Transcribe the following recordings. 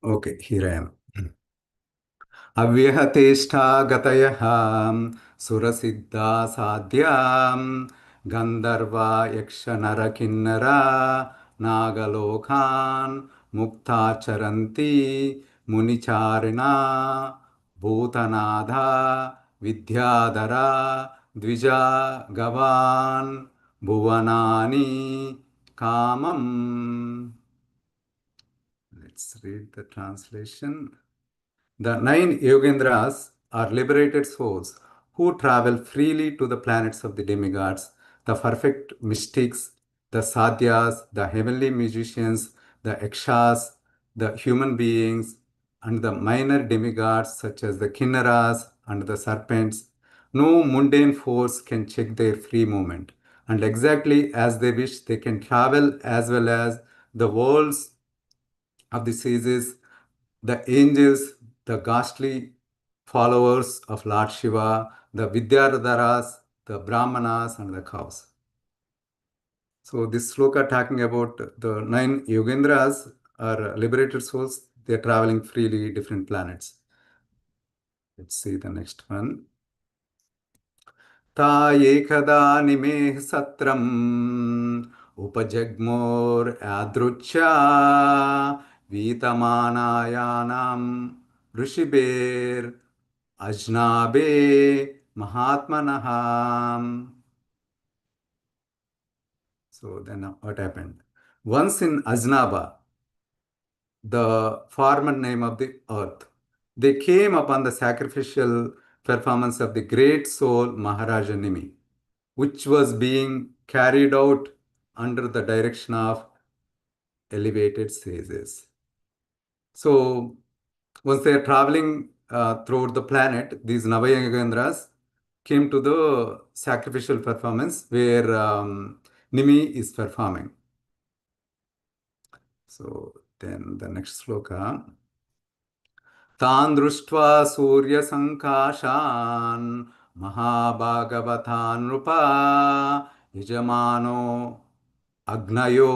Okay, here I am. Avyateshta gatayah surasiddha sadhyam gandharva yaksha nara kinnara nagalokhan mukta charanti municharina bhutanadha vidyadhara dvija gavan bhuvanani kamam. Let's read the translation. The nine Yogendras are liberated souls who travel freely to the planets of the demigods, the perfect mystics, the sadhyas, the heavenly musicians, the yakshas, the human beings, and the minor demigods such as the kinnaras and the serpents. No mundane force can check their free movement, and exactly as they wish, they can travel as well as the worlds of the sages, the angels, the ghastly followers of Lord Shiva, the Vidyadharas, the Brahmanas, and the cows. So this sloka talking about the nine Yogendras are liberated souls. They are traveling freely different planets. Let's see the next one. ता एकदा निमेः सत्रम् उपजग्मोर्यादृच्छा वीतमानायानां ऋषिभिर् अज्नाबे महात्मनः. So then what happened? Once in Ajnaba, the former name of the earth, they came upon the sacrificial performance of the great soul Maharaja Nimi, which was being carried out under the direction of elevated sages. So once they are traveling throughout the planet, these Navayagendras came to the sacrificial performance where Nimi is performing. So then the next sloka. तान् दृष्ट्वा सूर्यसङ्काशान् महाभागवतान् नृपा यजमानो अग्नयो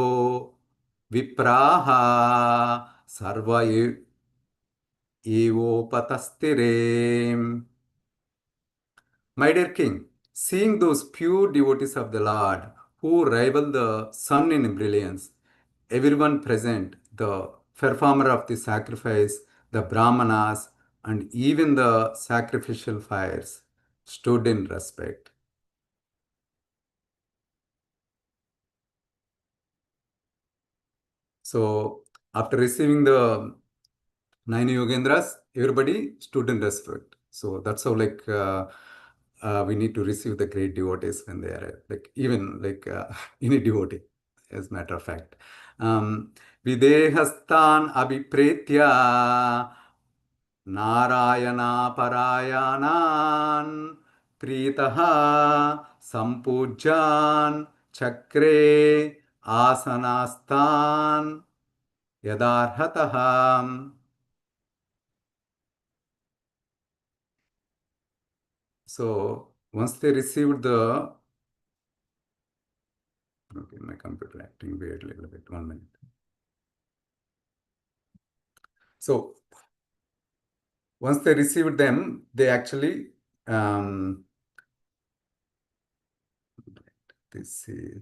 विप्राः सर्व एवोपतस्तिरे. My dear king, seeing those pure devotees of the Lord who rival the sun in brilliance, everyone present, the performer of the sacrifice, the Brahmanas, and even the sacrificial fires, stood in respect. So, after receiving the nine Yogendras, everybody stood in respect. So that's how we need to receive the great devotees when they are like even like any devotee, as a matter of fact. Videhastan abhipretya Narayana Parayanan Pritaha Sampujjan Chakre Asanastan Yadarhataham. So once they received the, okay, my computer acting weird a little bit, 1 minute. So once they received them, they actually, this is,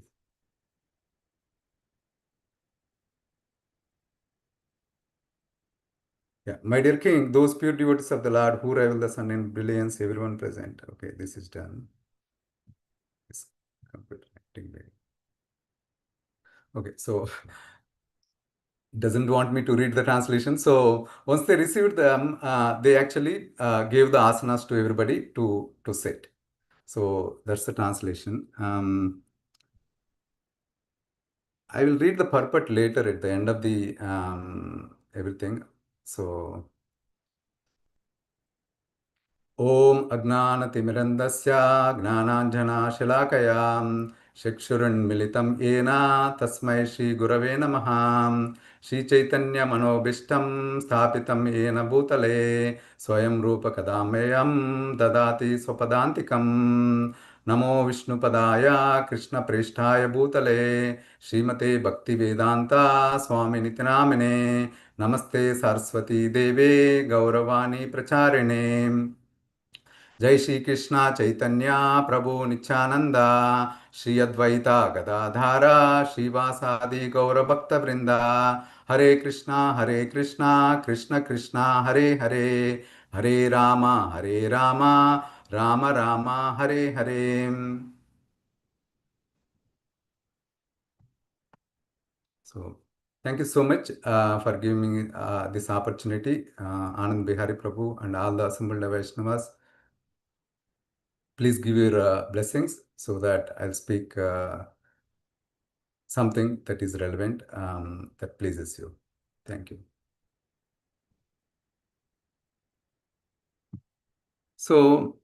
yeah, my dear king, those pure devotees of the Lord who rival the sun in brilliance, everyone present. Okay, this is done. This computer acting weird. Okay, so doesn't want me to read the translation. So once they received them, they actually gave the asanas to everybody to sit. So that's the translation. I will read the purport later at the end of the everything. So Om Agnanatimirandasya Gnananjanashilakayam Shikshurunmilitam Yena Tasmai Shri Gurave Namaha. Shri Chaitanya Manobishtam Sthapitam Yena Bhutale Swayam Rupa Kadameyam Dadati Swapadantikam नमो विष्णुपदाय कृष्णप्रेष्ठाय भूतले श्रीमते भक्तिवेदान्ता स्वामिनिति नामिने नमस्ते सरस्वती देवे गौरवाणी प्रचारिणे जय श्री कृष्णा चैतन्य प्रभु नित्यानंदा श्री अद्वैता गदाधारा श्रीवासादि गौर भक्त वृंदा हरे Krishna Krishna Krishna Hare Hare Hare Rama Ram Ram Hare Hare. So, thank you so much for giving me this opportunity, Anand Bihari Prabhu and all the assembled Vaishnavas. Please give your blessings so that I'll speak something that is relevant, that pleases you. Thank you. So,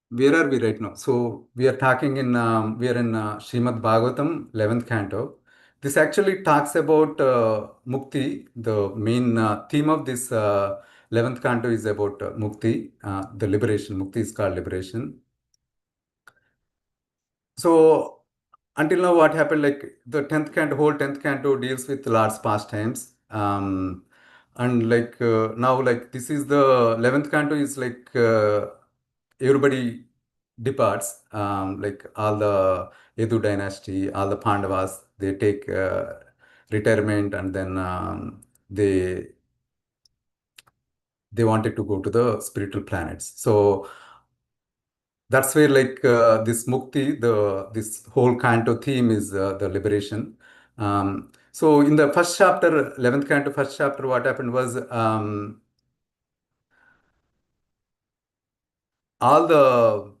where are we right now? So, we are talking in, we are in Srimad Bhagavatam, 11th canto. This actually talks about Mukti. The main theme of this 11th canto is about Mukti, the liberation. Mukti is called liberation. So until now, what happened? Like the whole 10th canto deals with Lord's pastimes. And like now, like this is the 11th canto is like everybody departs. Like all the Yadu dynasty, all the Pandavas, they take retirement, and then they wanted to go to the spiritual planets. So that's where like this mukti, this whole canto theme is the liberation. So in the first chapter, 11th canto, first chapter, what happened was all the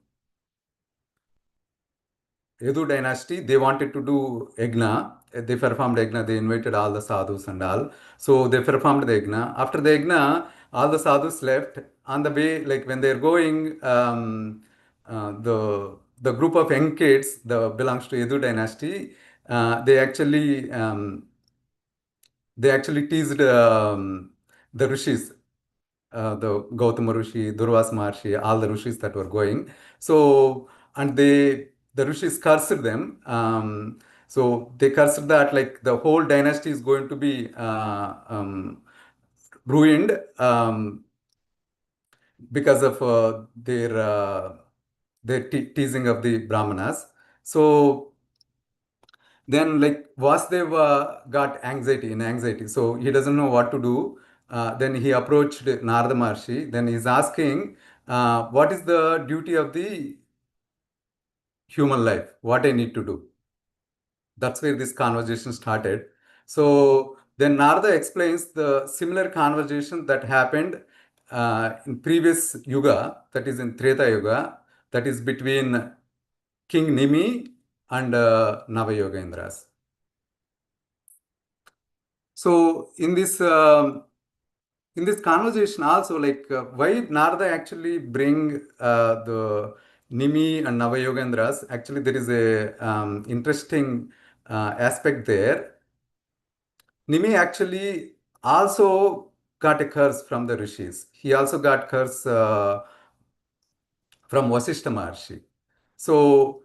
Yadu dynasty, they wanted to do yagna. They performed yagna. They invited all the sadhus and all. So they performed the yagna. After the yagna, all the sadhus left. On the way, like when they're going, the group of young kids, the belongs to Yadu dynasty, they actually teased the rishis, the Gautama Rishi, Durvas Maharshi, all the rishis that were going. So, and the rishis cursed them. So they cursed that like the whole dynasty is going to be ruined because of their teasing of the Brahmanas. So then like Vasudeva got anxiety. So he doesn't know what to do. Then he approached Narada Maharshi. Then he's asking, what is the duty of the human life? What I need to do? That's where this conversation started. So then Narada explains the similar conversation that happened in previous yuga, that is in Treta Yuga, that is between King Nimi and Navayogendras. So in this conversation also, like why Narada actually bring the Nimi and Navayogendras, actually there is a interesting aspect there. Nimi actually also got a curse from the rishis. He also got curse from Vasishta Maharshi. So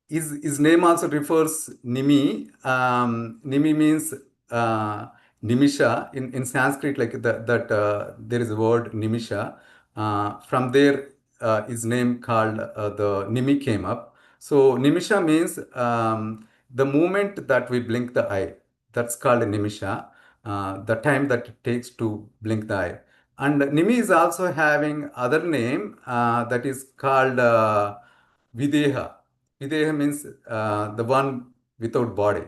his name also refers Nimi. Nimi means Nimisha in Sanskrit, like that there is a word Nimisha. From there, his name called the Nimi came up. So Nimisha means the moment that we blink the eye. That's called a Nimisha. The time that it takes to blink the eye. And Nimi is also having other name that is called Videha. Videha means the one without body.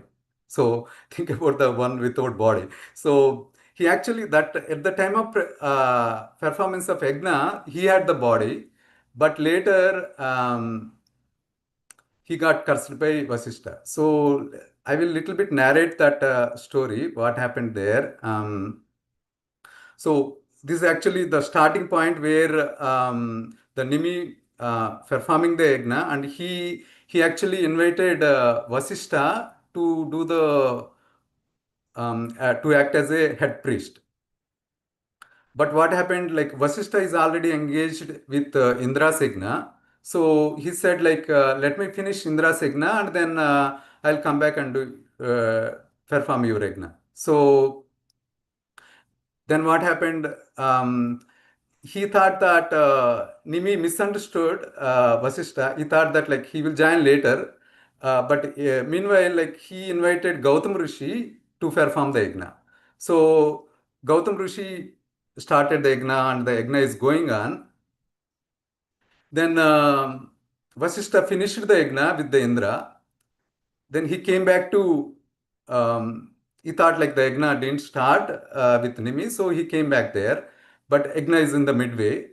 So think about the one without body. So he actually that at the time of performance of Yagna, he had the body, but later he got cursed by Vasishta. So I will little bit narrate that story, what happened there. So this is actually the starting point where the Nimi performing the yagna, and he actually invited Vasishta to do the to act as a head priest. But what happened? Like Vasishta is already engaged with Indra's yagna, So he said like, let me finish Indra's yagna and then I'll come back and do, perform your yagna. So then what happened? He thought that Nimi misunderstood Vasishta. He thought that like he will join later. But meanwhile, like he invited Gautam Rishi to perform the yagna. So Gautam Rishi started the yagna and the yagna is going on. Then Vasishta finished the yagna with the Indra. Then he came back to, he thought like the yagna didn't start with Nimi, so he came back there. But yagna is in the midway.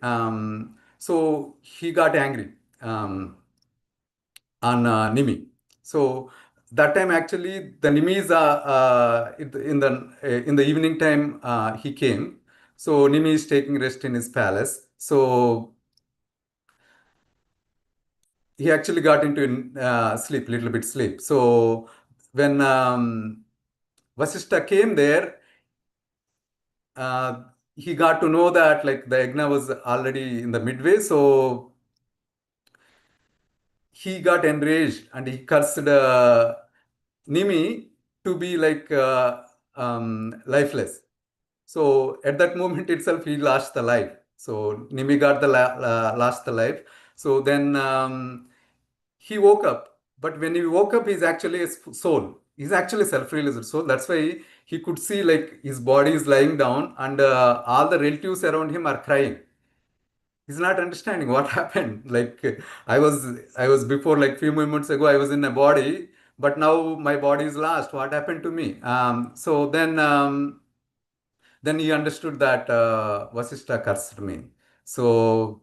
So he got angry on Nimi. So that time actually the Nimis in the evening time he came. So Nimi is taking rest in his palace. So he actually got into sleep, little bit sleep. So when Vasishta came there, uh, he got to know that like the yagna was already in the midway. So he got enraged and he cursed Nimi to be like lifeless. So at that moment itself, he lost the life. So Nimi got the lost the life. So then he woke up. But when he woke up, he's actually a soul. He's actually self-realized soul. That's why he could see like his body is lying down and all the relatives around him are crying. He's not understanding what happened. Like I was before like few moments ago, I was in a body, but now my body is lost. What happened to me? Then he understood that Vasishta cursed me. So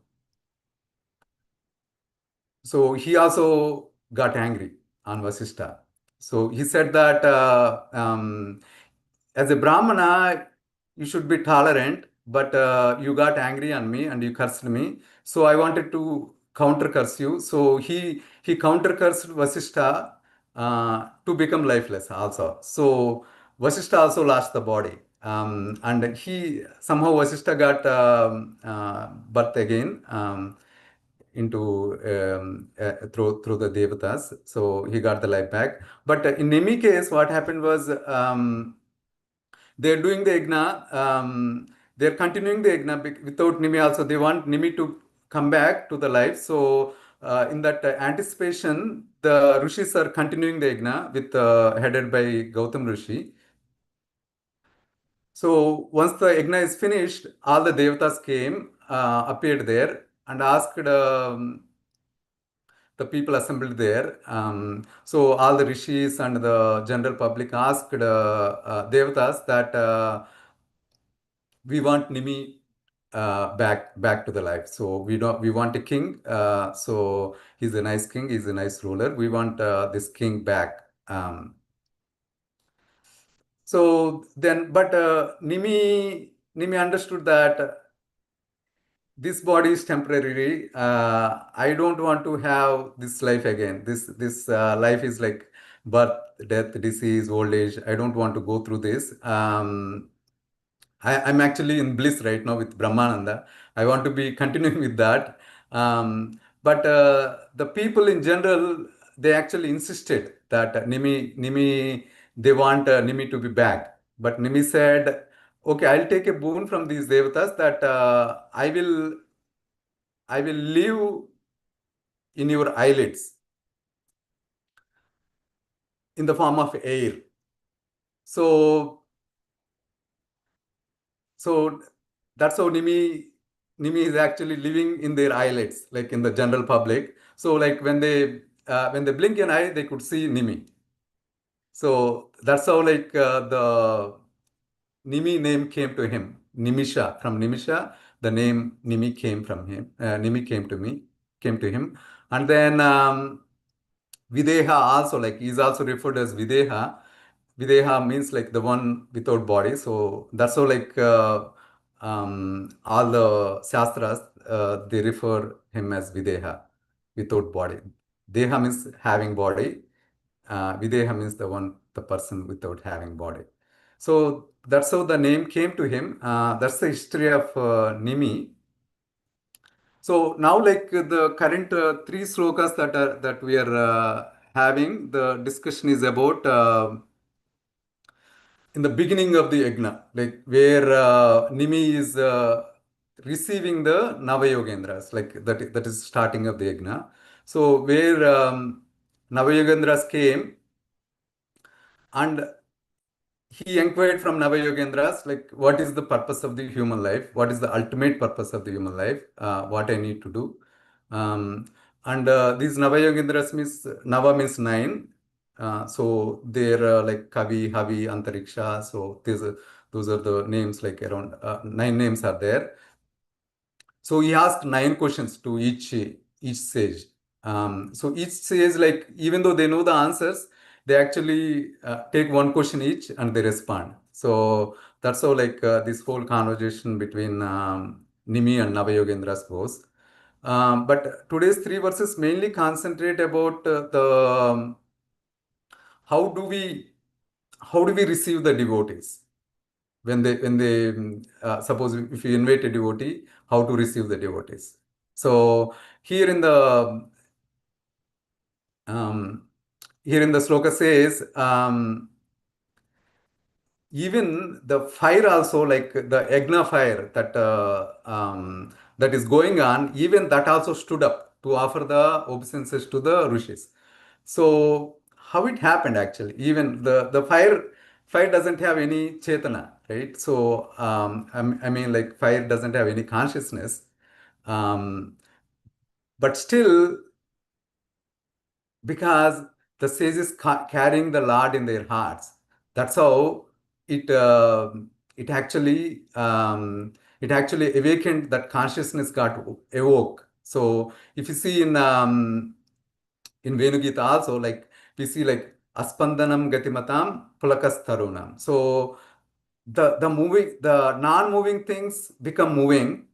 So he also got angry on Vasishta. So he said that as a Brahmana, you should be tolerant, but you got angry on me and you cursed me. So I wanted to counter curse you. So he counter cursed Vasishta to become lifeless also. So Vasishta also lost the body. And he somehow Vasishta got birth again. Through the devatas, so he got the life back. But in Nemi case, what happened was they're doing the yagna, they're continuing the yagna without Nimi also. They want Nimi to come back to the life. So in that anticipation, the rishis are continuing the yagna with headed by Gautam Rishi. So once the yagna is finished, all the devatas came, appeared there, and asked the people assembled there. So all the rishis and the general public asked devatas that we want Nimi back to the life. So we want a king. So he's a nice king. He's a nice ruler. We want this king back. But Nimi understood that this body is temporary. I don't want to have this life again. This life is like birth, death, disease, old age. I don't want to go through this. I'm actually in bliss right now with Brahmananda. I want to be continuing with that. But the people in general, they actually insisted that Nimi, they want Nimi to be back. But Nimi said, okay, I'll take a boon from these devatas that I will live in your eyelids in the form of air. So, so, that's how Nimi is actually living in their eyelids, like in the general public. So like when they blink an eye, they could see Nimi. So that's how like the Nimi name came to him. Nimisha, from Nimisha, the name Nimi came from him. Nimi came to him. And then Videha also, like he's also referred as Videha. Videha means like the one without body. So that's how like all the Shastras, they refer him as Videha, without body. Deha means having body. Videha means the person without having body. So that's how the name came to him. That's the history of Nimi. So now, like the current three slokas that we are having, the discussion is about in the beginning of the yajna, like where Nimi is receiving the Navayogendras, like that is starting of the yajna. So where Navayogendras came and he inquired from Navayogendras, like, what is the purpose of the human life? What is the ultimate purpose of the human life? What I need to do? Um, and these Navayogendras means, Nava means nine. So they're like Kavi, Havi, Antariksha. So those are the names, like around nine names are there. So he asked nine questions to each sage. So each sage, like even though they know the answers, they actually take one question each and they respond. So that's how like this whole conversation between Nimi and Navayogendras goes. But today's three verses mainly concentrate about the how do we how do we receive the devotees when they suppose if you invite a devotee, how to receive the devotees. So here in the um, here in the sloka says, even the fire also, like the yagna fire that is going on, even that also stood up to offer the obeisances to the rishis. So how it happened actually? Even the fire doesn't have any chetana, right? So I mean, like fire doesn't have any consciousness, um, but still, because the sages carrying the Lord in their hearts, that's how it it actually it actually awakened, that consciousness got awoke. So if you see in Venugita also, like we see like aspandanam gatimatam pulakas tarunam. So the non-moving things become moving,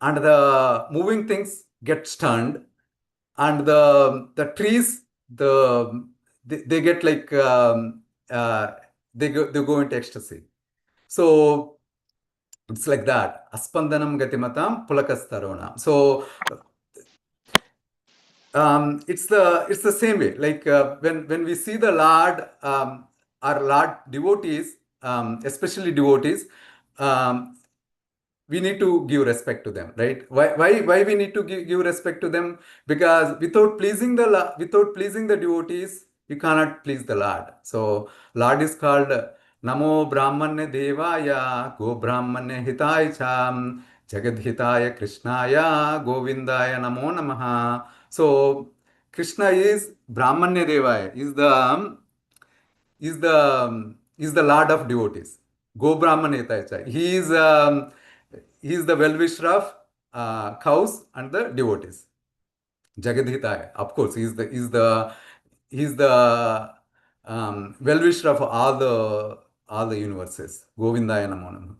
and the moving things get stunned, and the trees they get like they go into ecstasy. So it's like that. Aspandanam gatimatam pulakas tarunam. So it's the same way. Like when we see the Lord, our Lord devotees, especially devotees, um, we need to give respect to them, right? Why we need to give respect to them? Because without pleasing the devotees, you cannot please the Lord. So Lord is called Namo Brahmane Devaya Go Brahmane Hitaya Cham Jagad Hitaya Krishnaya Govindaya Namo Namaha. So Krishna is Brahmanya Devaya, is the Lord of devotees. Go Brahmanetacha. He is the well-wisher of cows and the devotees. Jagadhitaya. Of course, he's the well-wisher of all the universes. Govindaya Namo Namaha.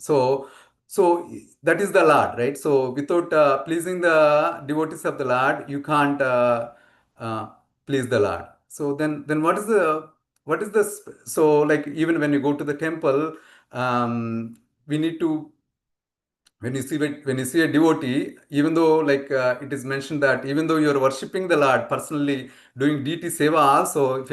So that is the Lord, right? So without pleasing the devotees of the Lord, you can't uh, please the Lord. So then what is this? So like even when you go to the temple, we need to, when you see a devotee, even though like it is mentioned that even though you are worshipping the Lord personally, doing deity seva also,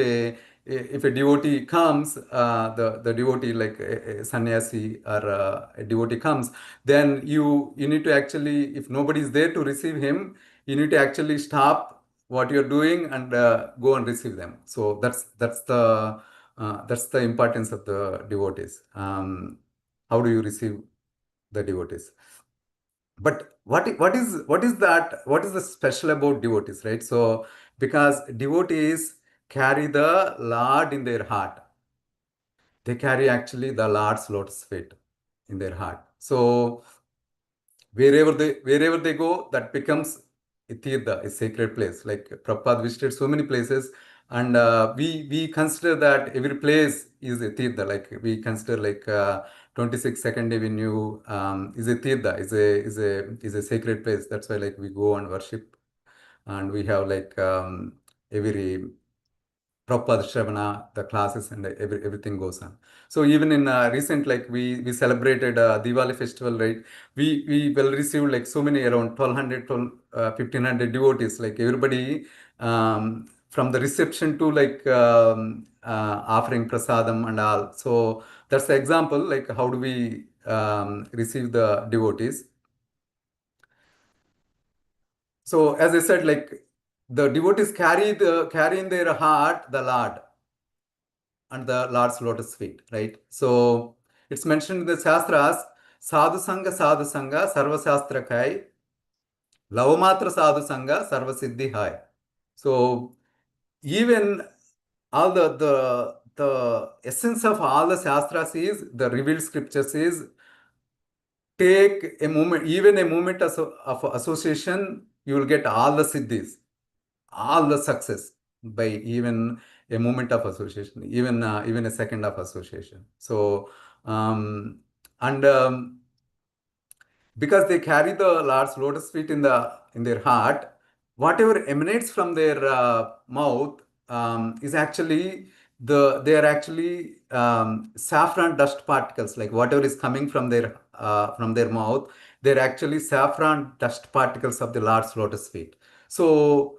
if a devotee comes, the devotee like a sannyasi or a devotee comes, then you need to actually, if nobody is there to receive him, you need to actually stop what you're doing and go and receive them. So that's the importance of the devotees. How do you receive the devotees? But what is the special about devotees, right? So because devotees carry the Lord in their heart, they carry actually the Lord's lotus feet in their heart. So wherever they go, that becomes a tirtha, a sacred place. Like Prabhupada visited so many places, and we consider that every place is a tirtha. Like we consider like 26 Second Avenue is a tirtha, is a sacred place. That's why like we go and worship, and we have like every Prabhupada Shravana, the classes and everything goes on. So even in recent, like we celebrated Diwali festival, right? We well received like so many around 1200 to 1500 devotees, like everybody from the reception to like offering prasadam and all. So that's the example, like how do we receive the devotees. So as I said, like the devotees carry in their heart the Lord and the Lord's lotus feet, right? So it's mentioned in the Shastras, sadhu sangha, sarva shastra kai, lavamatra sadhu sangha, sarva siddhi hai. So even all the essence of all the Shastras is, the revealed scriptures is, take a moment, even a moment of association, you will get all the siddhis, all the success by even a moment of association, even a second of association. So and because they carry the Lord's lotus feet in their heart, whatever emanates from their mouth is actually they are actually saffron dust particles. Like whatever is coming from their mouth, they're actually saffron dust particles of the Lord's lotus feet. So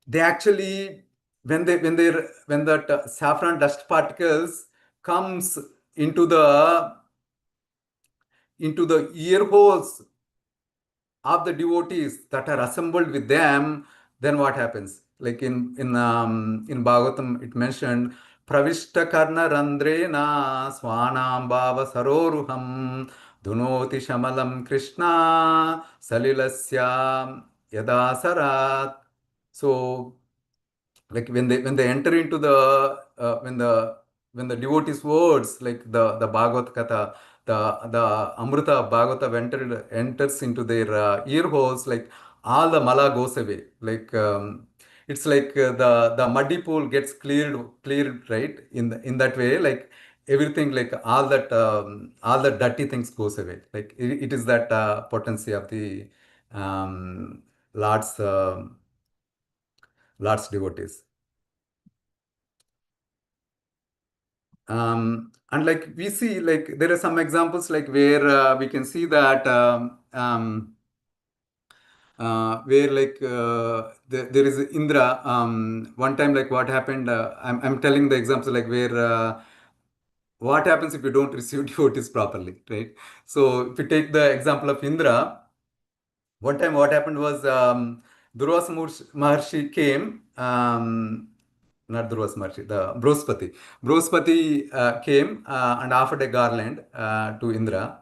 they actually, when that saffron dust particles comes into the ear holes of the devotees that are assembled with them, then what happens? Like in Bhagavatam, it mentioned Pravishta Karna Randrena Swanam Bhava Saroruham Dunoti Shamalam Krishna Salilasya Yadasarat. So like when they enter into the when the devotees words, like the Bhagavad Katha, the Amrita of Bhagavata enters into their ear holes, like all the mala goes away. Like it's like the muddy pool gets cleared, right? In that way, like everything, like all the dirty things goes away. Like it is that potency of the um, Lord's Lord's devotees. And like we see, like there are some examples like where we can see that where like there is Indra. One time, like what happened, I'm telling the example like where what happens if you don't receive devotees properly, right? So if you take the example of Indra, one time what happened was Durvasa Maharshi came, not Durvasa Maharshi, the Brospati. Brospati came and offered a garland to Indra.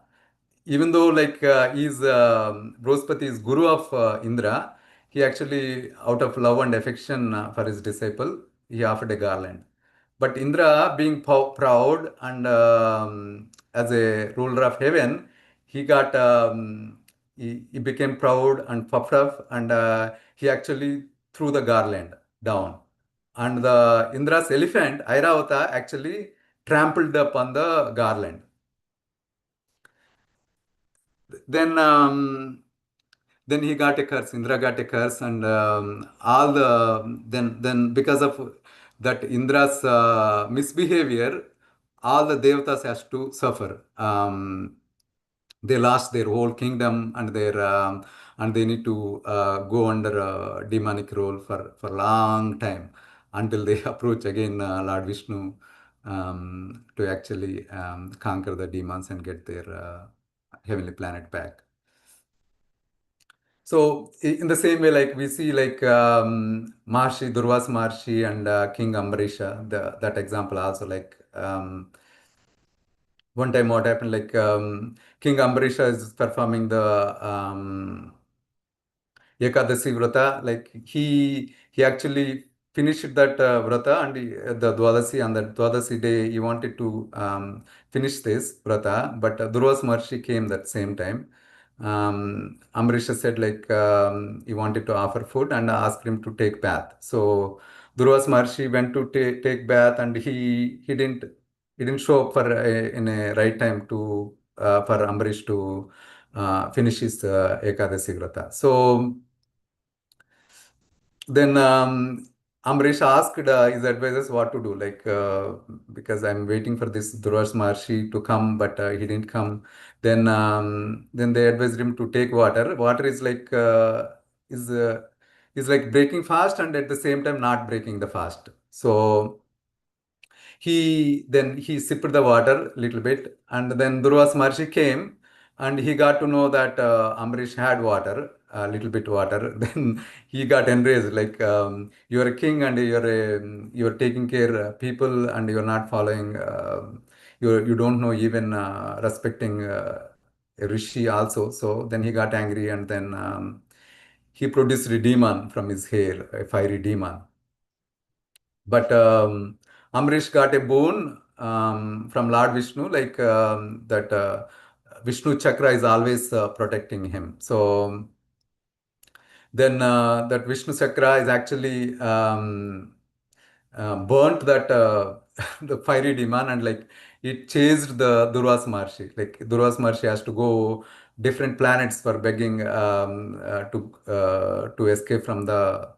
Even though like he's Brospati is guru of Indra, he actually, out of love and affection for his disciple, he offered a garland. But Indra, being proud and as a ruler of heaven, he got he became proud and puffed up, and he actually threw the garland down. And the Indra's elephant, Airavata, actually trampled upon the garland. Then then he got a curse. Indra got a curse, and all the then because of that Indra's misbehavior, all the devatas has to suffer. They lost their whole kingdom, and they need to go under a demonic rule for long time until they approach again Lord Vishnu to actually conquer the demons and get their heavenly planet back. So in the same way, like we see like Maharshi, Durvas Maharshi and King Ambarisha, that example also, like one time what happened, like King Ambarisha is performing the Ekadasi Vrata, like he actually finished that Vrata, and the Dwadasi, on the Dwadasi day he wanted to finish this Vrata, but Durvas Maharshi came that same time. Amrisha said like he wanted to offer food and asked him to take bath. So Durvas Maharshi went to take bath, and he didn't show up in a right time to for Amrish to finish his Ekadasi Vrata. So then Amrish asked his advisors what to do, like because I'm waiting for this Durvas Maharshi to come, but he didn't come. Then they advised him to take water. Water is uh, is like breaking fast and at the same time not breaking the fast. So he sipped the water a little bit, and then Durvas Maharshi came, and he got to know that Amrish had water, a little bit water. Then he got enraged, like you're a king and you're taking care people and you're not following. You don't know even respecting a rishi also. So then he got angry, and then he produced a demon from his hair, a fiery demon. But Amrish got a boon from Lord Vishnu, like that Vishnu Chakra is always protecting him. So then that Vishnu Chakra is actually burnt that the fiery demon, and like it chased the Durvas Maharshi. Like Durvas Maharshi has to go different planets for begging to escape from the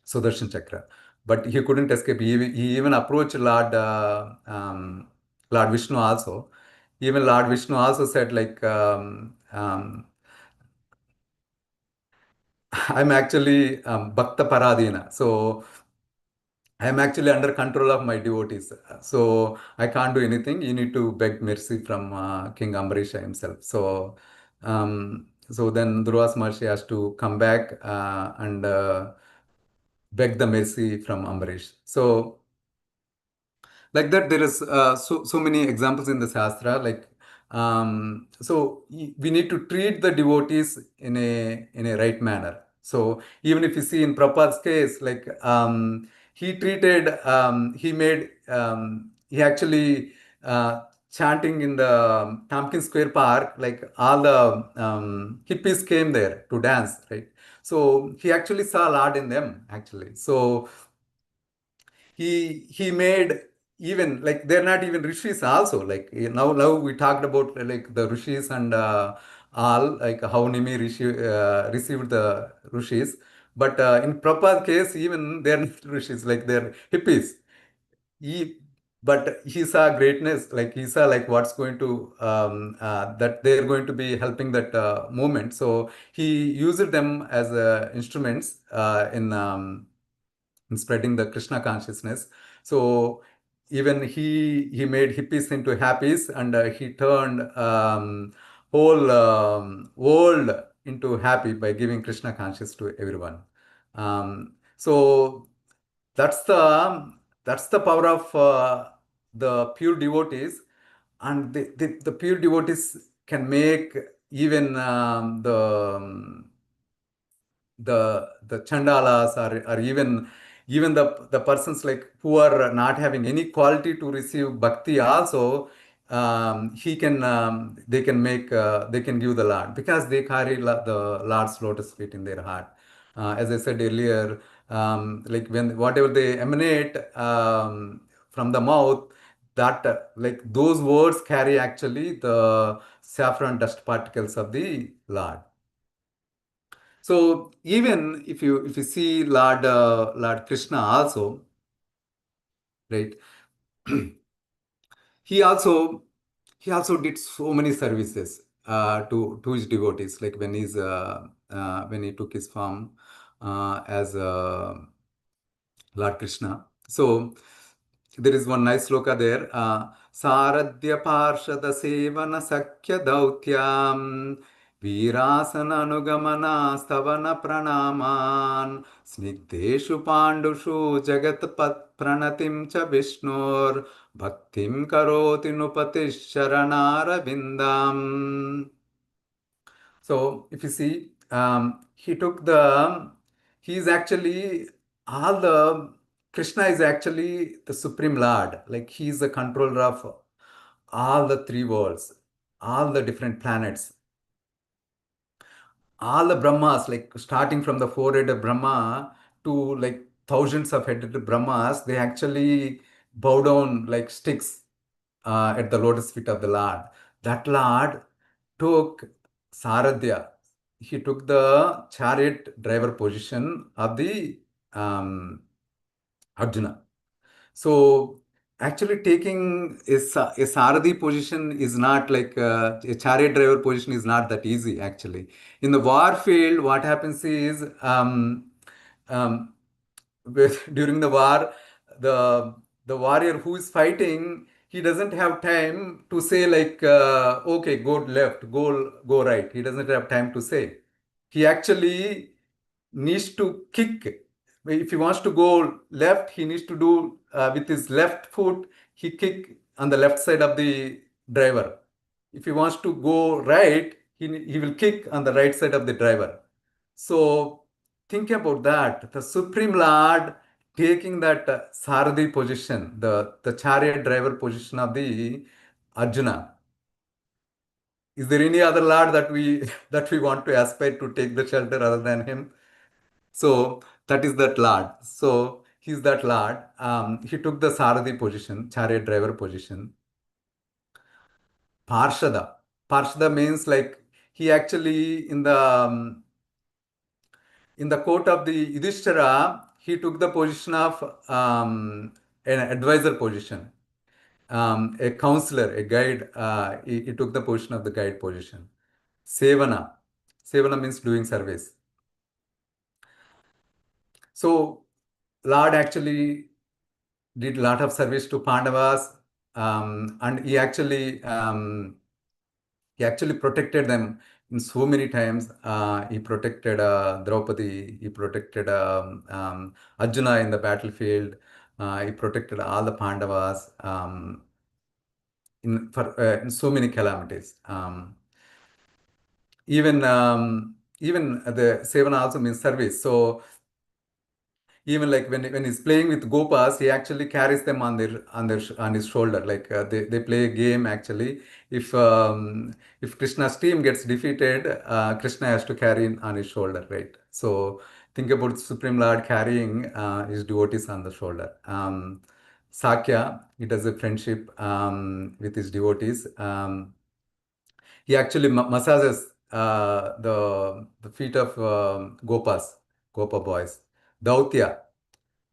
Sudarshan Chakra. But he couldn't escape. He even approached Lord Vishnu also. Even Lord Vishnu also said like, I'm actually Bhakta Paradina. So I'm actually under control of my devotees. So I can't do anything. You need to beg mercy from King Ambarisha himself. So then Durvas Maharshi has to come back and beg the mercy from Ambarish. So like that there is so many examples in the Shastra, like we need to treat the devotees in a right manner. So even if you see in Prabhupada's case, like he actually chanting in the Tompkins Square Park, like all the hippies came there to dance, right? So he actually saw a lot in them actually. So he made, even like they're not even rishis also, like now we talked about like the rishis and all, like how Nimi rishi received the rishis, but in Prabhupada's case even they're not rishis, like they're hippies. He but he saw greatness, like he saw like what's going to that they're going to be helping that movement, so he used them as instruments in spreading the Krishna consciousness. So even he made hippies into happies, and he turned whole world into happy by giving Krishna conscious to everyone. So that's the power of the pure devotees, and the pure devotees can make even the chandalas, or even the persons like who are not having any quality to receive bhakti also, he can they can give the Lord, because they carry the Lord's lotus feet in their heart. As I said earlier, like when whatever they emanate from the mouth, that like those words carry actually the saffron dust particles of the Lord. So even if you see Lord Krishna also, right? he also he also did so many services to his devotees, like when he took his form as Lord Krishna. So there is one nice sloka there. Saradhya Parshada Sevana Sakya Dautyam Virasana Anugamana Stavana Pranaman Snigdeshu Pandushu Jagat Pat Pranatim Cha Vishnur Bhaktim Karoti Nupatish Sharanara Vindam. So if you see, he's actually all the Krishna is actually the Supreme Lord. Like he's the controller of all the three worlds, all the different planets, all the Brahmas, like starting from the four-headed Brahma to like thousands of headed Brahmas, they actually bow down like sticks at the lotus feet of the Lord. That Lord took Saradhya. He took the chariot driver position of the Arjuna. So actually taking a Saradi position is not like a chariot driver position is not that easy actually. In the war field, what happens is um, during the war, the the warrior who is fighting, he doesn't have time to say like, okay, go left, go right. He doesn't have time to say. He actually needs to kick. If he wants to go left, he needs to do with his left foot, he kick on the left side of the driver. If he wants to go right, he will kick on the right side of the driver. So think about that. The Supreme Lord taking that Saradi position, the chariot driver position of the Arjuna. Is there any other Lord that we that we want to aspire to take the shelter other than him? So that is that Lord. So he's that Lord. He took the Saradi position, chariot driver position. Parshada. Parshada means like he actually in the court of the Yudhishthira, he took the position of an advisor position, a counselor, a guide. He took the position of the guide position. Sevana. Sevana means doing service. So Lord actually did a lot of service to Pandavas, and he actually protected them in so many times. He protected Draupadi. He protected Arjuna in the battlefield. He protected all the Pandavas in so many calamities. Even the Sevana also means service. So even like when he's playing with gopas, he actually carries them on his shoulder, like they play a game actually. If Krishna's team gets defeated, Krishna has to carry on his shoulder, right? So think about Supreme Lord carrying his devotees on the shoulder. Sakya, he does a friendship with his devotees. He actually massages the feet of gopa boys. Dautya.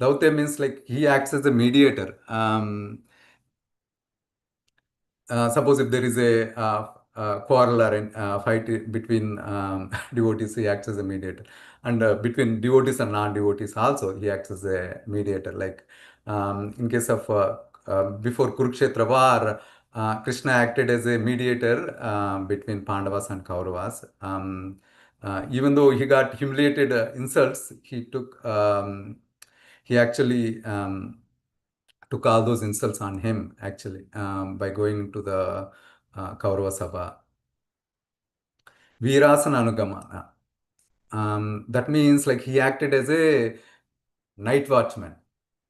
Daute means like he acts as a mediator. Suppose if there is a quarrel or a fight between devotees, he acts as a mediator. And between devotees and non-devotees also, he acts as a mediator. Like in case of before Kurukshetra war, Krishna acted as a mediator between Pandavas and Kauravas. Even though he got humiliated insults, he actually took all those insults on him actually by going into the Kaurava Sabha. Virasana Anugamana. That means like he acted as a night watchman.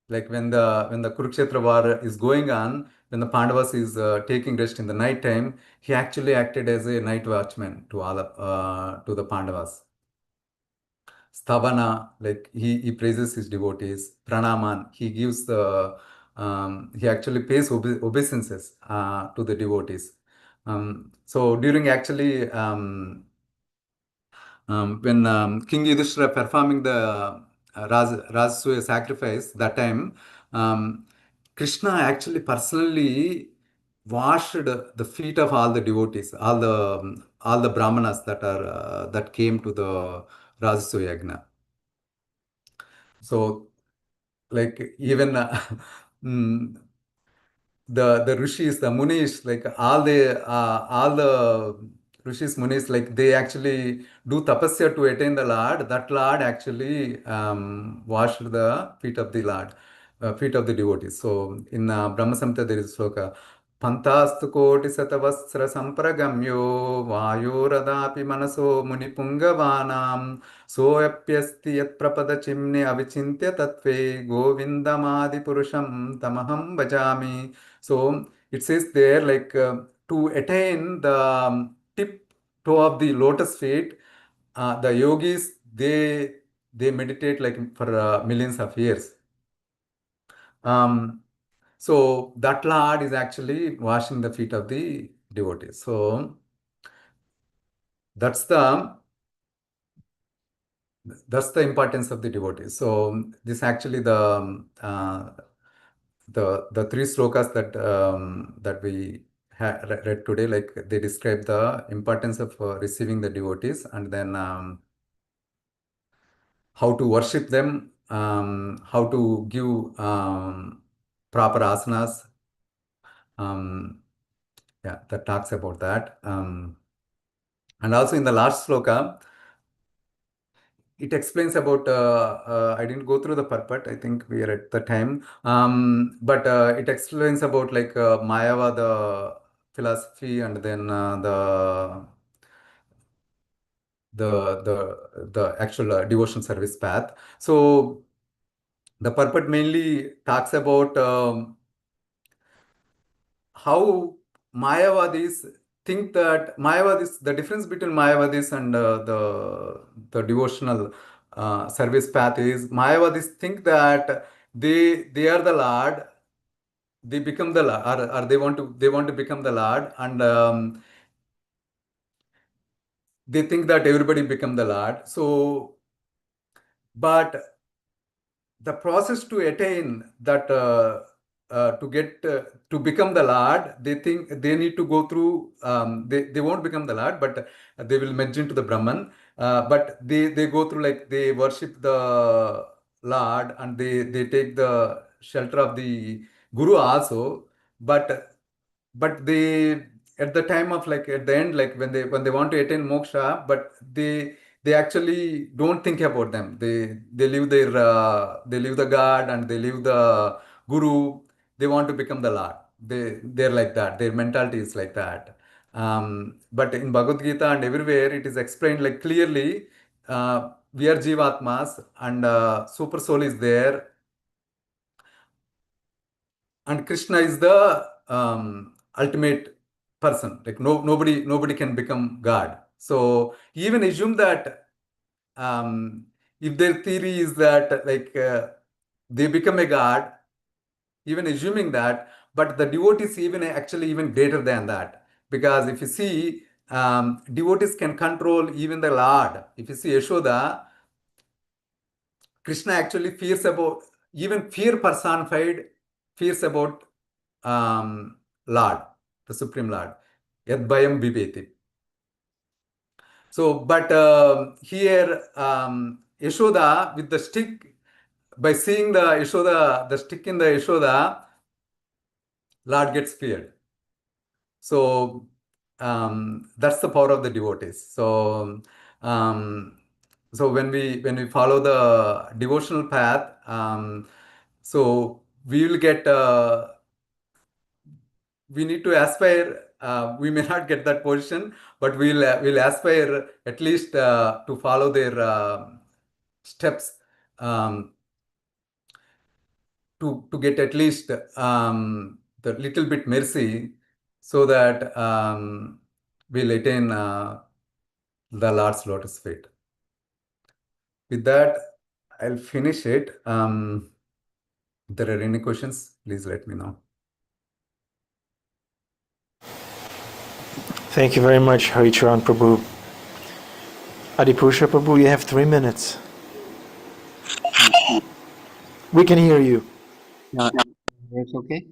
Like when the Kurukshetra war is going on, when the Pandavas is taking rest in the night time, he actually acted as a night watchman to the Pandavas. Stavana, like he praises his devotees. Pranaman, he actually pays obeisances to the devotees. So during actually when King Yudhishthira performing the Rajasuya sacrifice, that time Krishna actually personally washed the feet of all the devotees, all the brahmanas that came to the Rajasuya Yagna. So like even mm, the rishis, the munis, like all the rishis, munis, like they actually do tapasya to attain the Lord. That Lord actually washed the feet of the Lord, feet of the devotees. So in Brahma Samhita there is sloka. Pantastu koti satavasra sampragamyo vayoradapi manaso munipungavaanam सोऽप्यस्ति यत्प्रपदचिह्ने अविचिन्त्य तत्त्वे गोविन्दमादिपुरुषं तमहं भजामि. So it says there like to attain the tip toe of the lotus feet, the yogis they meditate like for millions of years. So that Lord is actually washing the feet of the devotees. So that's the That's the importance of the devotees. So this actually the three slokas that we read today, like they describe the importance of receiving the devotees, and then how to worship them, how to give proper asanas. Yeah, that talks about that. And also in the last sloka, it explains about, I didn't go through the purport, I think we are at the time. But it explains about like Mayava, the philosophy, and then the actual devotion service path. So the purport mainly talks about how Mayavadis think that Mayavadis, the difference between Mayavadis and the devotional service path is Mayavadis think that they are the Lord, they become the Lord, or they want to become the Lord, and they think that everybody become the Lord. So, but the process to attain that to get to become the Lord, they think they need to go through, they won't become the Lord, but they will merge into the Brahman. But they go through, like they worship the Lord, and they take the shelter of the Guru also. But they, at the time of, like at the end, like when they want to attain moksha, but they actually don't think about them. They leave their they leave the God, and they leave the Guru. They want to become the Lord. They're like that. Their mentality is like that. But in Bhagavad Gita and everywhere, it is explained like clearly. We are Jivatmas, and Super Soul is there, and Krishna is the ultimate person. Like nobody can become God. So even assume that, if their theory is that, like they become a God, even assuming that, but the devotees even actually even greater than that, because if you see, devotees can control even the Lord. If you see Yashoda, Krishna actually fears about, even fear personified, fears about Lord, the Supreme Lord. Yad bhayam bibeti. So, but here, Yashoda with the stick, by seeing the Yashoda, the stick in the Yashoda, Lord gets feared. So that's the power of the devotees. So when we follow the devotional path, so we will get we need to aspire. We may not get that position, but we'll aspire at least to follow their steps, um, to get at least the little bit mercy, so that we'll attain the Lord's lotus feet. With that, I'll finish it. If there are any questions, please let me know. Thank you very much, Hari Charan Prabhu. Adipusha Prabhu, you have 3 minutes. We can hear you. That's okay.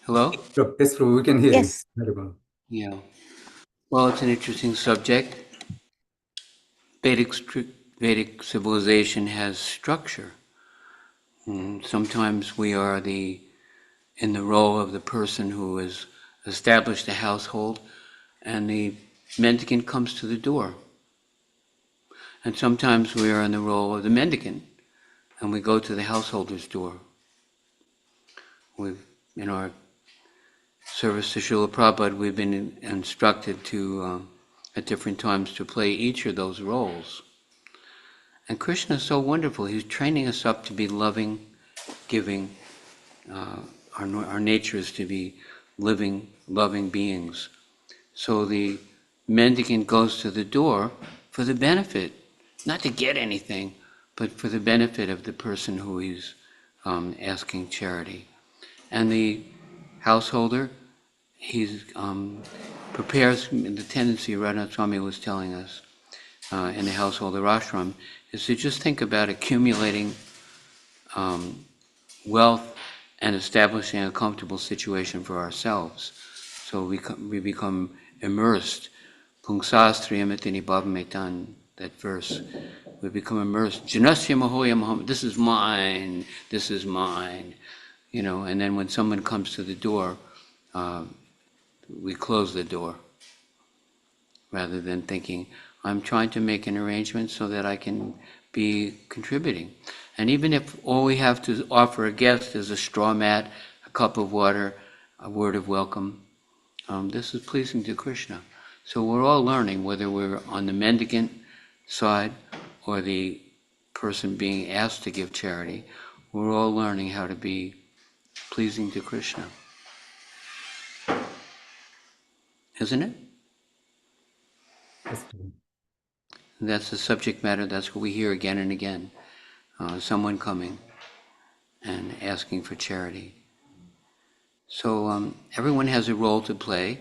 Hello? Yes, Prabhu, we can hear you. Yes. Very well. Yeah. Well, it's an interesting subject. Vedic civilization has structure. Sometimes we are in the role of the person who has established a household, and the mendicant comes to the door. And sometimes we are in the role of the mendicant, and we go to the householder's door. In our service to Srila Prabhupada, we've been instructed to, at different times, to play each of those roles. And Krishna is so wonderful. He's training us up to be loving, giving. Our nature is to be living, loving beings. So the mendicant goes to the door for the benefit, not to get anything, but for the benefit of the person who he's asking charity. And the householder, he prepares, the tendency Radha Swami was telling us, in the household or ashram is to just think about accumulating wealth and establishing a comfortable situation for ourselves. So we become immersed. Pungsastriyamati bhavametan, that verse. We become immersed. Janasya mahoya Muhammad. This is mine. This is mine. And then when someone comes to the door, we close the door rather than thinking, I'm trying to make an arrangement so that I can be contributing. And even if all we have to offer a guest is a straw mat, a cup of water, a word of welcome, this is pleasing to Krishna. So we're all learning, whether we're on the mendicant side or the person being asked to give charity, we're all learning how to be pleasing to Krishna. Isn't it? Yes, Prabhu. That's the subject matter, that's what we hear again and again. Someone coming and asking for charity. So everyone has a role to play,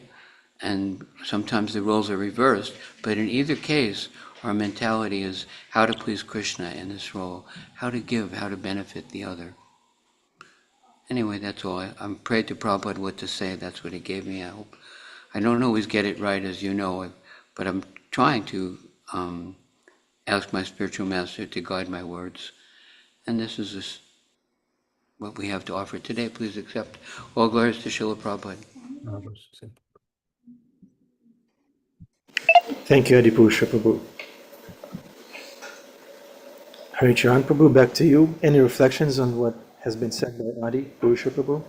and sometimes the roles are reversed, but in either case, our mentality is how to please Krishna in this role, how to give, how to benefit the other. Anyway, that's all. I'm prayed to Prabhupada what to say. That's what he gave me. I don't always get it right, as you know, but I'm trying to ask my spiritual master to guide my words. And this is what we have to offer today. Please accept. All glories to Srila Prabhupada. Thank you, Adipusha Prabhu. Hari Charan Prabhu, back to you. Any reflections on what has been said by Adi Purusha Prabhu?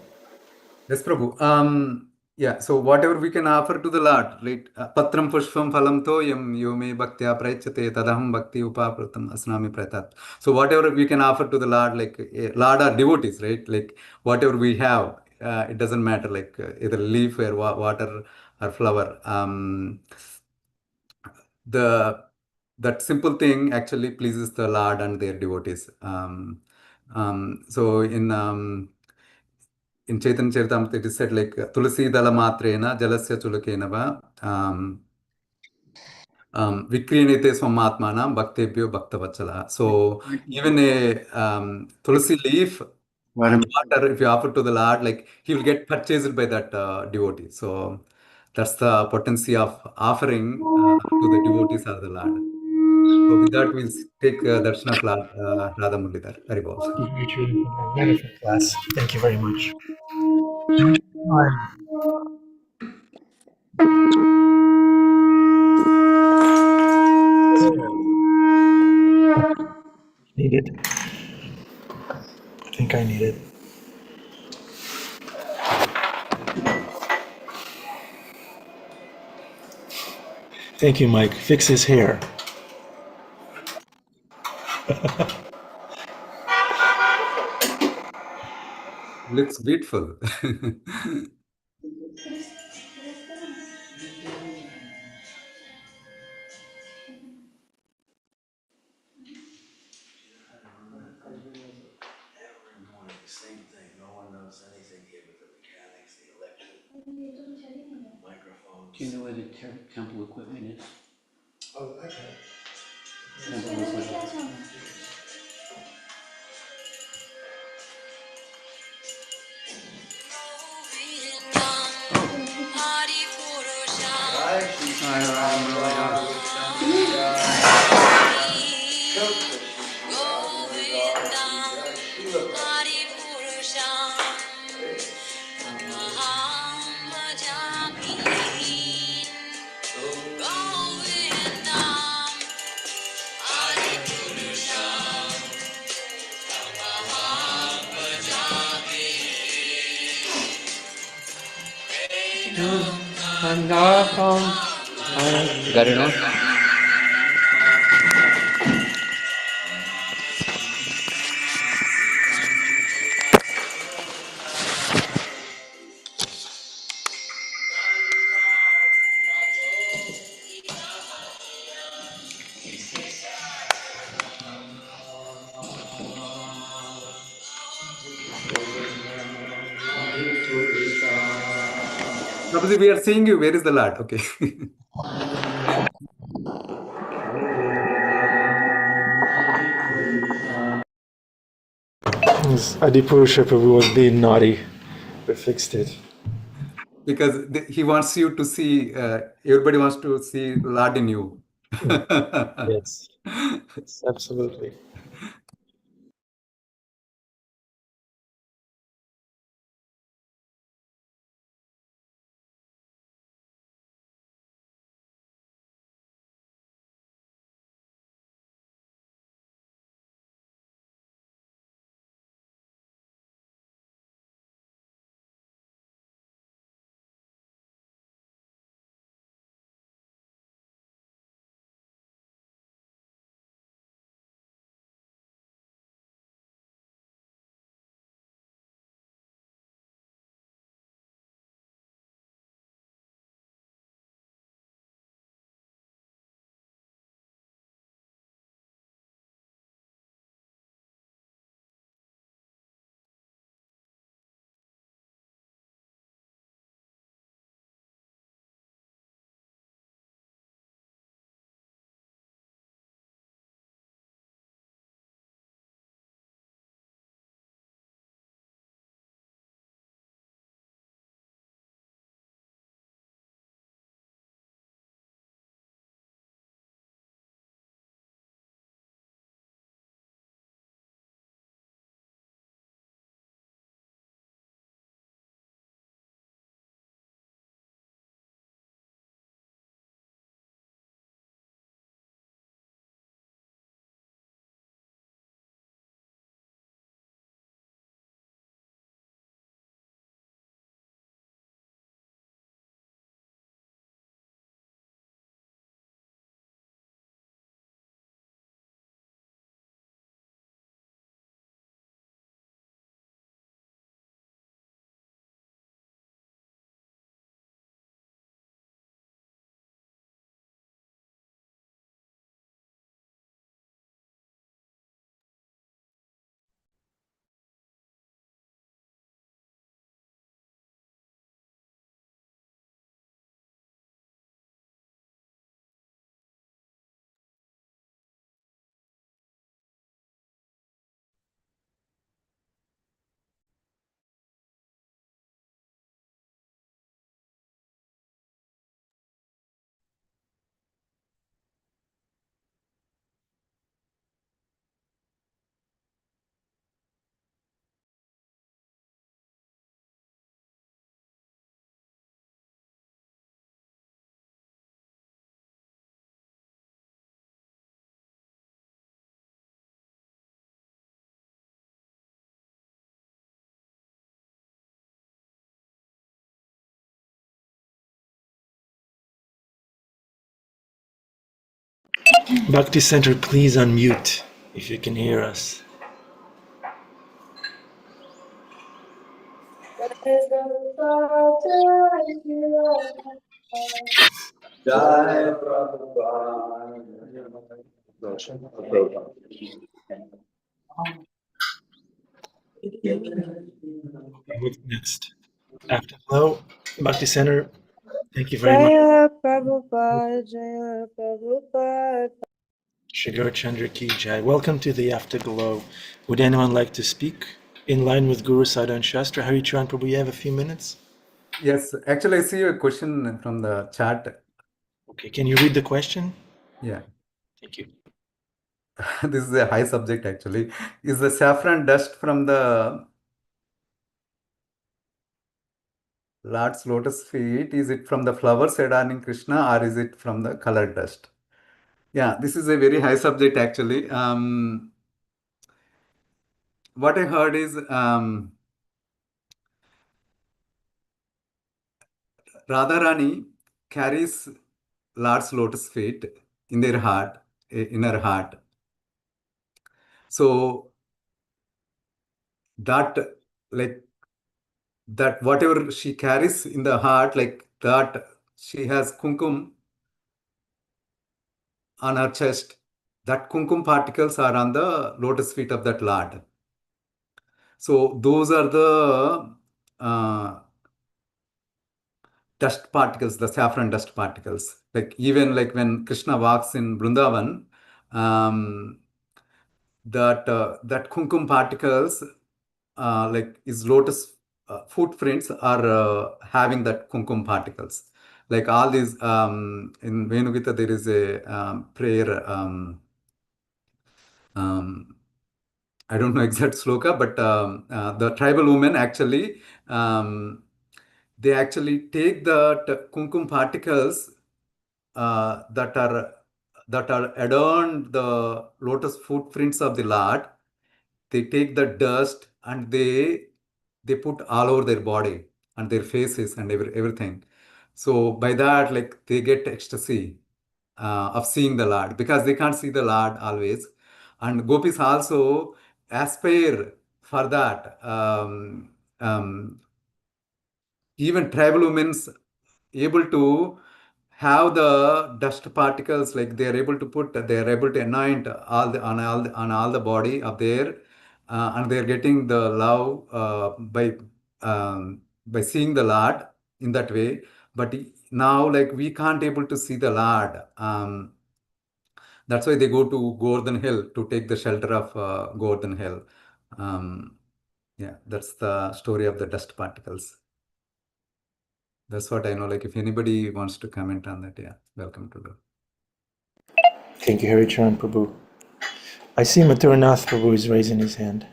Yes, Prabhu. Yeah, so whatever we can offer to the Lord, right? Patram pushpam phalam toyam yome bhaktya prayachate tadaham bhakti upapratam asnami pratat. So whatever we can offer to the Lord, like Lord are devotees, right? Like whatever we have, it doesn't matter, like either leaf or water or flower. That simple thing actually pleases the Lord and their devotees. So in Chaitanya Charitamrita, it is said like Tulasi Dala Matrena Jalasya Chulakenava Vikrinite Swamatmana Bhaktebhyo Bhaktavachala. So even a Tulasi leaf and water, if you offer to the Lord, like he will get purchased by that devotee. So that's the potency of offering to the devotees of the Lord. So with that, we'll take darshan of Radha Muralidhar. Hari Bol. Wonderful class. Thank you very much. Need it? I think I need it. Thank you, Mike. Fix his hair. Looks beautiful. Same thing. No one knows anything here but the mechanics, the electric, microphones. Do you know where the temple equipment is? Oh, okay. Temple equipment. Got it on? Prabhuji, we are seeing you. Where is the Lord? Okay. Yes, Adipurusha Prabhu was being naughty. We fixed it. Because he wants you to see, everybody wants to see Lord in you. Yes, yes, absolutely. Bhakti Center, please unmute if you can hear us. Jai Prabhupada. What's next? Afterglow, Bhakti Center, thank you very much. Jaya Prabhupada, Jaya Prabhupada. Shigar Chandra Ki Jai. Welcome to the Afterglow. Would anyone like to speak in line with Guru Sadhan and Shastra? Hari Charan Prabhu, you have a few minutes? Yes, actually, I see a question from the chat. Okay, can you read the question? Yeah, Thank you. this is a high subject actually. Is the saffron dust from the Lord's lotus feet, is it from the flowers adorning Krishna or is it from the colored dust? Yeah, this is a very high subject actually. What I heard is Radharani carries Lord's lotus feet in their heart, in her heart. So that, like, that whatever she carries in the heart, like that, she has kumkum on her chest. That kumkum particles are on the lotus feet of that Lord. So those are the dust particles, the saffron dust particles. Like even like when Krishna walks in Vrindavan, that kumkum particles like his lotus footprints are having that kumkum particles. Like all these in Venugita, there is a prayer. Um, I don't know exact sloka, but the tribal women actually they actually take the kumkum particles that are adorned the lotus footprints of the Lord. They take the dust and they put all over their body and their faces and everything. So by that, like they get ecstasy of seeing the Lord because they can't see the Lord always. And gopis also aspire for that. Even tribal women's able to have the dust particles, like they are able to put, they are able to anoint on all the body of their, and they are getting the love by seeing the Lord in that way. But now, like we can't able to see the Lord. That's why they go to Gordon Hill to take the shelter of Gordon Hill. Um, yeah, that's the story of the dust particles. That's what I know. Like, if anybody wants to comment on that, yeah, welcome to do. Thank you, Hari Charan Prabhu. I see Mathuranath Prabhu is raising his hand.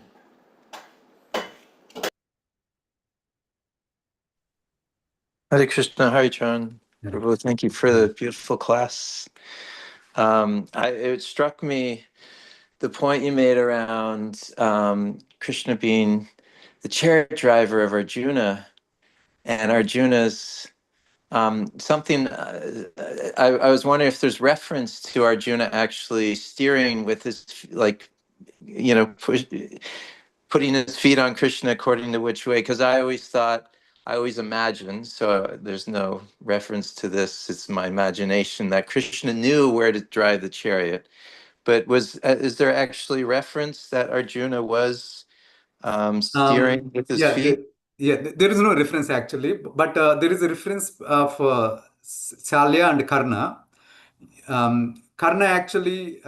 Hare Krishna, Hari Charan Yeah. Prabhu, thank you for the beautiful class. It struck me the point you made around Krishna being the chariot driver of Arjuna, and Arjuna's something. I was wondering if there's reference to Arjuna actually steering with his, like, putting his feet on Krishna according to which way. Because I always imagined, so there's no reference to this, it's my imagination, that Krishna knew where to drive the chariot. But is there actually reference that Arjuna was steering with his Yeah, feet? there is no reference actually, but there is a reference of Shalya and Karna. Karna actually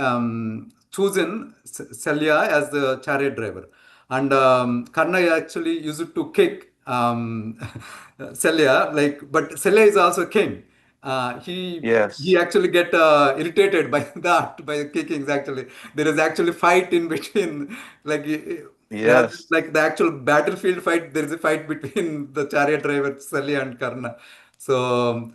chosen Shalya as the chariot driver, and Karna actually used to kick Shalya, like, but Shalya is also king. He Yes. actually get irritated by that, by the kickings. Actually, there is actually fight in between, like rather than Yes. like the actual battlefield fight. There is a fight between the chariot driver Sally and Karna. So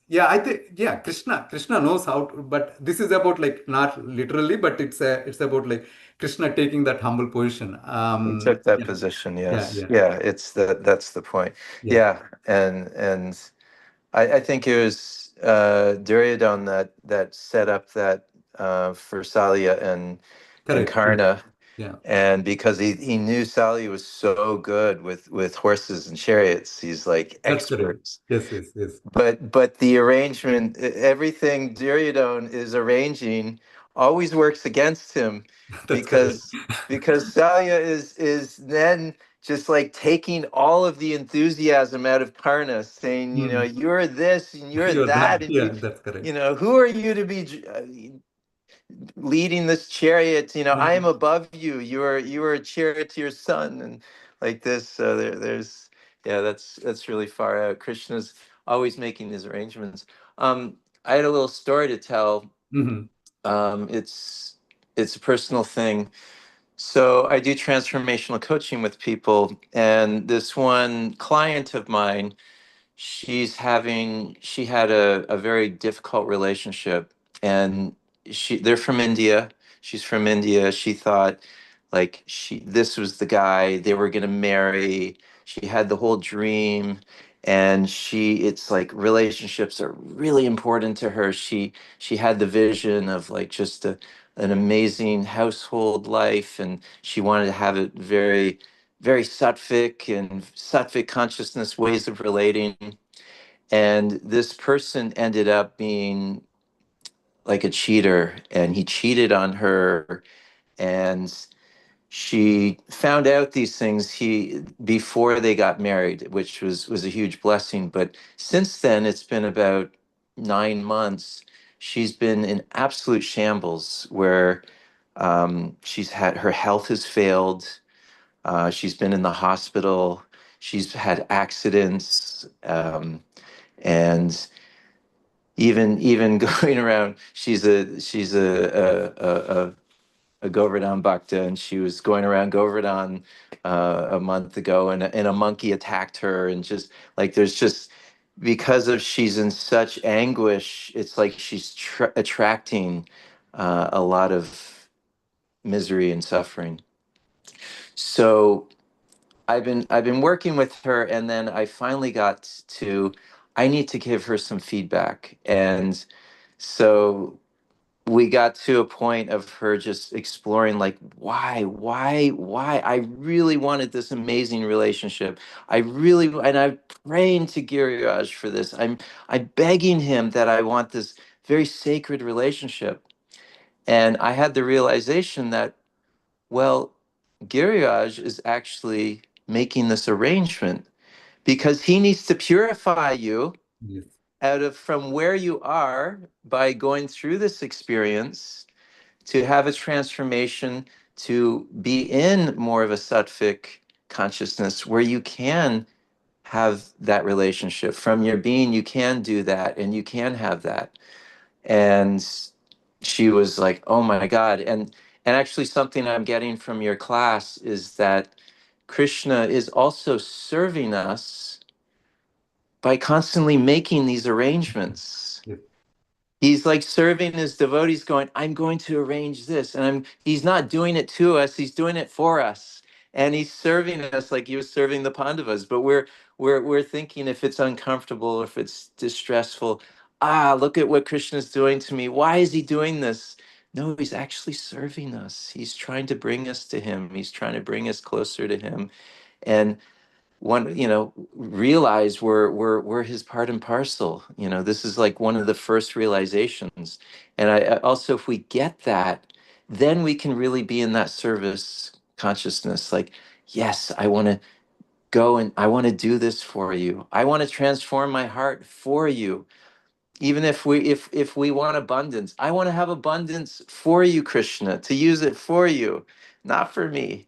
yeah, I think, yeah, Krishna knows how to, but this is about, like, not literally, but it's about, like, Krishna taking that humble position. He took that Yeah, position. yeah, Yes. yeah, Yeah. That's the point. yeah. Yeah. And I think it was Duryodhana that set up that for Salya and Correct. Yeah, Karna, yeah. and because he knew Salya was so good with horses and chariots, he's like That's correct. experts. Yes, yes, yes. But the arrangement, everything Duryodhana is arranging, always works against him, That's correct. because Salya is then just like taking all of the enthusiasm out of Karna, saying, Hmm. you're this and you're You're that, that. and Yeah, that's correct. who are you to be leading this chariot? I am Mhm. above you. You are a charioteer's son, and like this. So there's yeah, that's really far out. Krishna's always making these arrangements. I had a little story to tell. Mhm. It's a personal thing. So I do transformational coaching with people, and this one client of mine, she had a very difficult relationship, and they're from India. She's from India. She thought, like, this was the guy they were going to marry. She had the whole dream, and it's like relationships are really important to her. She had the vision of, like, just an amazing household life, and she wanted to have it very, very sattvic and sattvic consciousness ways of relating. And this person ended up being like a cheater, and he cheated on her. And she found out these things he before they got married, which was a huge blessing. But since then, it's been about 9 months. She's been in absolute shambles, where she's had her health has failed. She's been in the hospital. She's had accidents, and even going around. She's a Govardhan Bhakta, and she was going around Govardhan a month ago, and a monkey attacked her, and just like there's just because of she's in such anguish, it's like she's attracting a lot of misery and suffering. So I've been working with her, and then I finally got to I need to give her some feedback, and so we got to a point of her just exploring like why I really wanted this amazing relationship. And I'm praying to Giriraj for this. I'm begging him that I want this very sacred relationship. And I had the realization that, well, Giriraj is actually making this arrangement because he needs to purify you Yes. out of from where you are by going through this experience to have a transformation to be in more of a sattvic consciousness where you can have that relationship from your being. You can do that and you can have that. And she was like, oh my God. And actually something I'm getting from your class is that Krishna is also serving us by constantly making these arrangements. Yes. He's like serving his devotees, going, I'm going to arrange this. And he's not doing it to us, he's doing it for us. And he's serving us like he was serving the Pandavas. But we're thinking if it's uncomfortable, if it's distressful, look at what Krishna's doing to me. Why is he doing this? No, he's actually serving us. He's trying to bring us to him. He's trying to bring us closer to him. And realize we're his part and parcel. This is like one of the first realizations. And I also, if we get that, then we can really be in that service consciousness. Like, yes, I want to go and I want to do this for you. I want to transform my heart for you. Even if we want abundance, I want to have abundance for you, Krishna, to use it for you, not for me.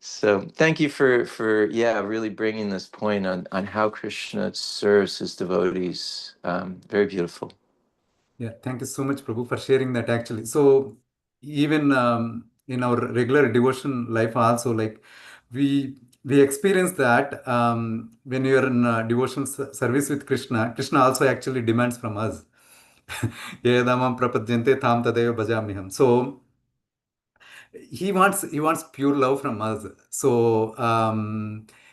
So thank you for really bringing this point on how Krishna serves his devotees. Very beautiful. Yeah, thank you so much, Prabhu, for sharing that actually. So even in our regular devotion life also, like we experience that when you are in devotion service with Krishna, Krishna also actually demands from us. Yedamam prapadyante tam tadeva bhajamiham. So he wants pure love from us. So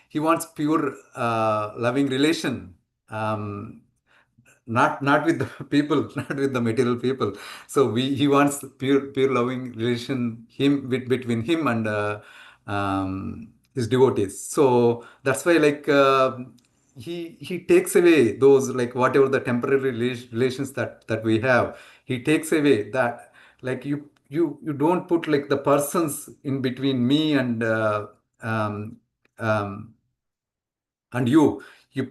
he wants pure loving relation. Not with the people, not with the material people. So he wants pure loving relation between him and his devotees. So that's why like he takes away those like whatever the temporary relations that we have. He takes away that, like you don't put like the persons in between me um, um, and you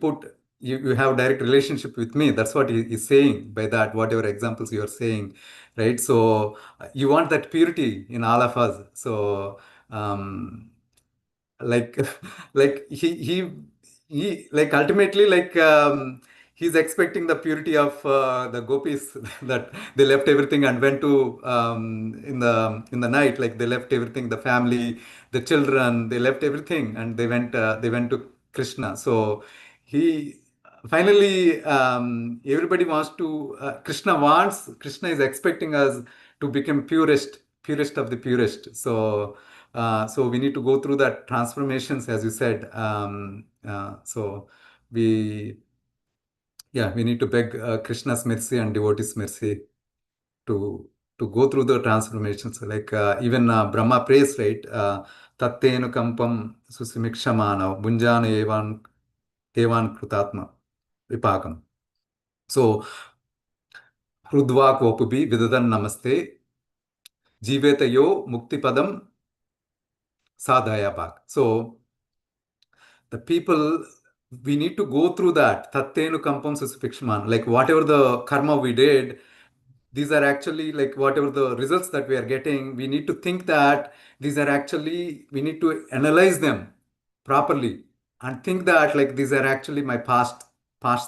put you have direct relationship with me. That's what he is saying by that, whatever examples you are saying, right? So you want that purity in all of us. So um, like like he like ultimately like he's expecting the purity of the gopis that they left everything and went to in the night, like they left everything, the family, the children, they left everything and they went to Krishna. So he finally everybody wants to Krishna is expecting us to become purest of the purest. So we need to go through that transformations, as you said. So we, yeah, we need to beg Krishna's mercy and devotees' mercy to go through the transformations. Like even Brahma prays, right? Tattenu kampam susimikshamana bunjana evan krutatma vipakam. So hrudva kopubi vidadan namaste jivetayo muktipadam sadhaya bhak. So the people, we need to go through that tattenu kampam susupikshman, like whatever the karma we did, these are actually like whatever the results that we are getting, we need to think that these are actually, we need to analyze them properly and think that like these are actually my past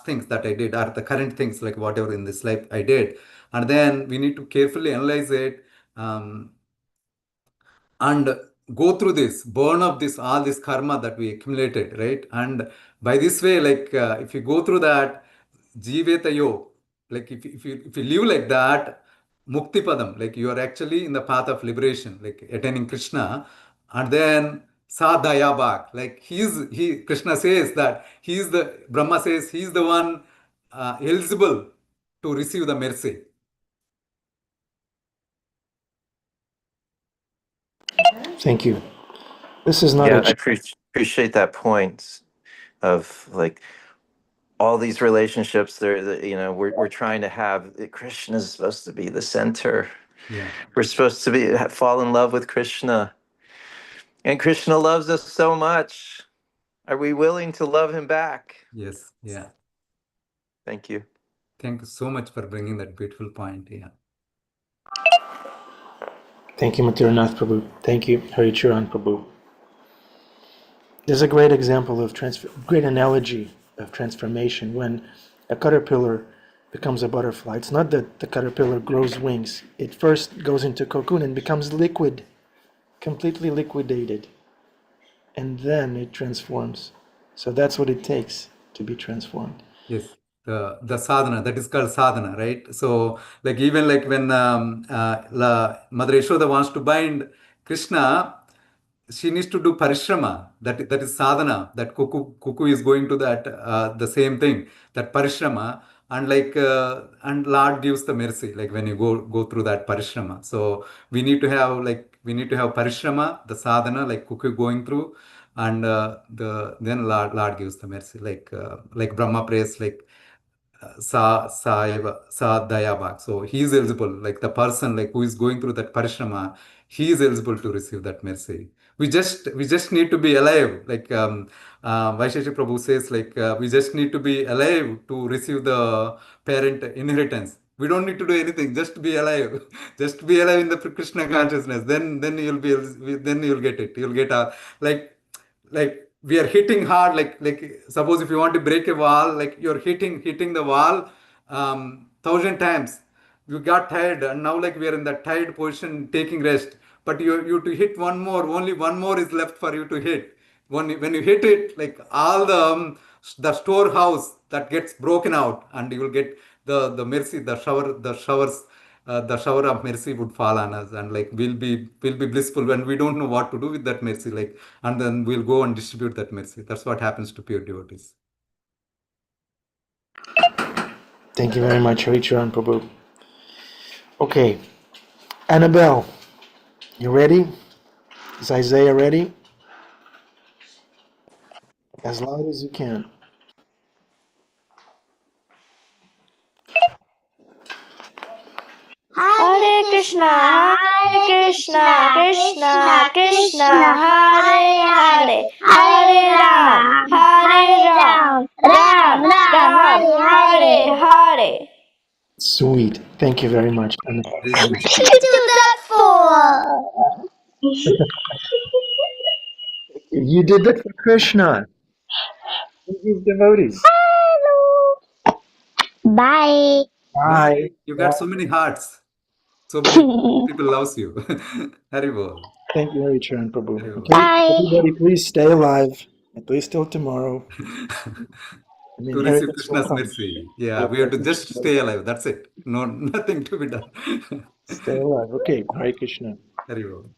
things that I did, or the current things, like whatever in this life I did. And then we need to carefully analyze it, um, and go through this, burn up this, all this karma that we accumulated, right? And by this way, like if you go through that, jivetayo, like if you live like that, mukti padam, like you are actually in the path of liberation, like attaining Krishna. And then sadayabak, like Krishna says that he is the, Brahma says he is the one eligible to receive the mercy. Thank you. This is not Yeah, I a appreciate that point of like all these relationships. We're trying to have Krishna is supposed to be the center. Yeah. We're supposed to fall in love with Krishna, and Krishna loves us so much. Are we willing to love him back? Yes. Yeah. Thank you. Thank you so much for bringing that beautiful point. Yeah. Thank you, Mathuranath Prabhu. Thank you, Hari Charan Prabhu. There's a great example of great analogy of transformation when a caterpillar becomes a butterfly. It's not that the caterpillar grows wings. It first goes into cocoon and becomes liquid, completely liquidated, and then it transforms. So that's what it takes to be transformed. Yes. The sadhana, that is called sadhana, right? So like even like when Mother Yashoda wants to bind Krishna, she needs to do parishrama. That is sadhana. That cuckoo is going to that the same thing. That parishrama, and like and Lord gives the mercy. Like when you go through that parishrama. So we need to have parishrama, the sadhana, like cuckoo going through, and then Lord gives the mercy. Like Brahma prays like sa dayabak. So he is eligible, like the person like who is going through that parishrama, he is eligible to receive that mercy. We just need to be alive. Like Vaishesha Prabhu says, like we just need to be alive to receive the parent inheritance. We don't need to do anything. Just be alive. Just be alive in the Krishna consciousness. Then you'll get it. You'll get like we are hitting hard, like suppose if you want to break a wall, like you're hitting the wall 1,000 times, you got tired, and now like we are in that tired position taking rest, but you to hit one more, only one more is left for you to hit. When you hit it, like all the storehouse that gets broken out, and you will get the mercy, the shower of mercy would fall on us, and like we'll be blissful when we don't know what to do with that mercy, like, and then we'll go and distribute that mercy. That's what happens to pure devotees. Thank you very much, Hari Charan Prabhu. Okay, Annabelle, you ready? Is Isaiah ready? As loud as you can. Hare Krishna, Krishna Krishna, Hare Hare, Hare Ram, Ram Hare Hare. Sweet. Thank you very much. Very sweet. To the full. You did that for Krishna. His devotees. Bye. Bye. You got so many hearts, so many people loves you. Haribol. Thank you, Hari Charan Prabhu. Haribol. Okay, Bye. everybody, please stay alive, at least till tomorrow. And the To receive inheritance will Krishna's come. mercy. Yeah, we have to just stay alive. That's it. No, nothing to be done. Stay alive. Okay, Hare Krishna. Haribol.